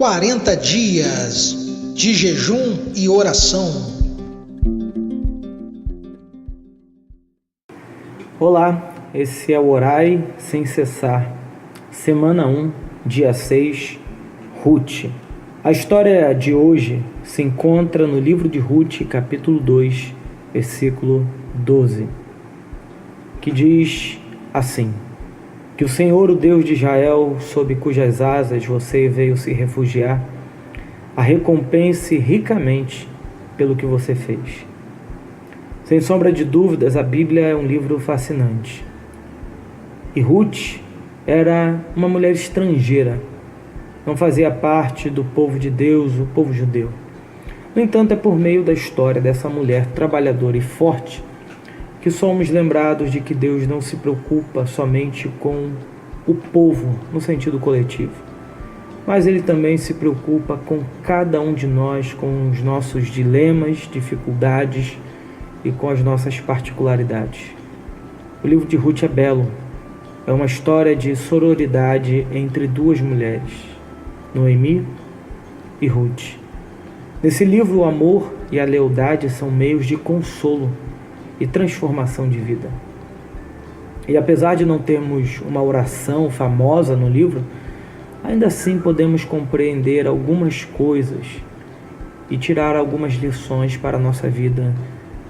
40 dias de jejum e oração. Olá, esse é o Orai Sem Cessar, semana 1, dia 6, Ruth. A história de hoje se encontra no livro de Ruth, capítulo 2, versículo 12, que diz assim: que o Senhor, o Deus de Israel, sob cujas asas você veio se refugiar, a recompense ricamente pelo que você fez. Sem sombra de dúvidas, a Bíblia é um livro fascinante. E Ruth era uma mulher estrangeira, não fazia parte do povo de Deus, o povo judeu. No entanto, é por meio da história dessa mulher trabalhadora e forte que somos lembrados de que Deus não se preocupa somente com o povo no sentido coletivo, mas Ele também se preocupa com cada um de nós, com os nossos dilemas, dificuldades e com as nossas particularidades. O livro de Ruth é belo, é uma história de sororidade entre duas mulheres, Noemi e Ruth. Nesse livro, o amor e a lealdade são meios de consolo e transformação de vida. E apesar de não termos uma oração famosa no livro, ainda assim podemos compreender algumas coisas e tirar algumas lições para a nossa vida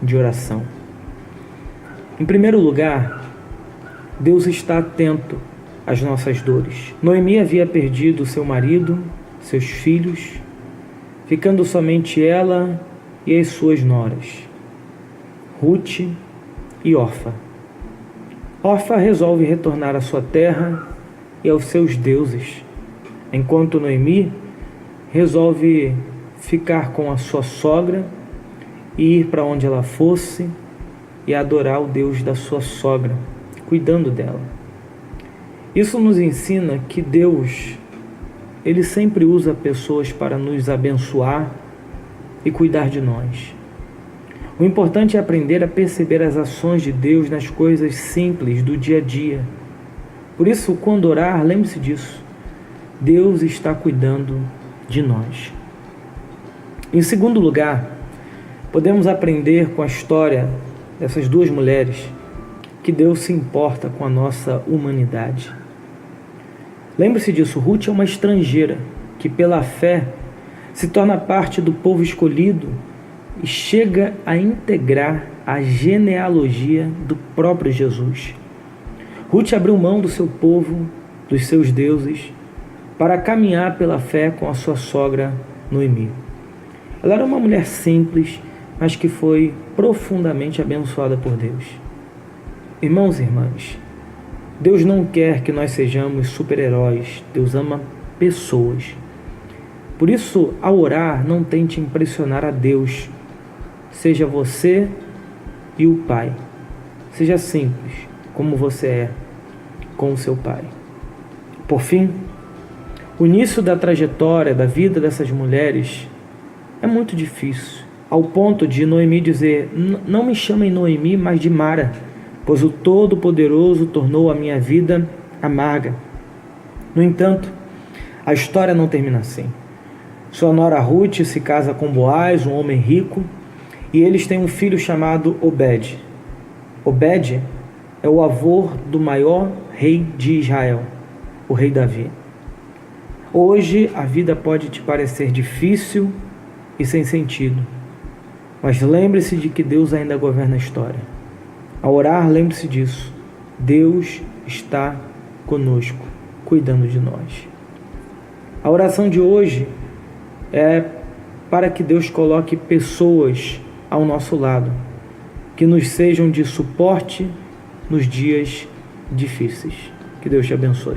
de oração. Em primeiro lugar, Deus está atento às nossas dores. Noemi havia perdido seu marido, seus filhos, ficando somente ela e as suas noras, Ruth e Orfa. Orfa resolve retornar à sua terra e aos seus deuses, enquanto Noemi resolve ficar com a sua sogra e ir para onde ela fosse e adorar o Deus da sua sogra, cuidando dela. Isso nos ensina que Deus, Ele sempre usa pessoas para nos abençoar e cuidar de nós. O importante é aprender a perceber as ações de Deus nas coisas simples do dia a dia. Por isso, quando orar, lembre-se disso. Deus está cuidando de nós. Em segundo lugar, podemos aprender com a história dessas duas mulheres que Deus se importa com a nossa humanidade. Lembre-se disso, Ruth é uma estrangeira que pela fé se torna parte do povo escolhido e chega a integrar a genealogia do próprio Jesus. Ruth abriu mão do seu povo, dos seus deuses, para caminhar pela fé com a sua sogra Noemi. Ela era uma mulher simples, mas que foi profundamente abençoada por Deus. Irmãos e irmãs, Deus não quer que nós sejamos super-heróis. Deus ama pessoas. Por isso, ao orar, não tente impressionar a Deus. Seja você e o Pai. Seja simples, como você é com o seu Pai. Por fim, o início da trajetória da vida dessas mulheres é muito difícil, ao ponto de Noemi dizer: não me chamem Noemi, mas de Mara, pois o Todo-Poderoso tornou a minha vida amarga. No entanto, a história não termina assim. Sua nora Ruth se casa com Boaz, um homem rico, e eles têm um filho chamado Obed. Obed é o avô do maior rei de Israel, o rei Davi. Hoje a vida pode te parecer difícil e sem sentido, mas lembre-se de que Deus ainda governa a história. Ao orar, lembre-se disso. Deus está conosco, cuidando de nós. A oração de hoje é para que Deus coloque pessoas ao nosso lado, que nos sejam de suporte nos dias difíceis. Que Deus te abençoe.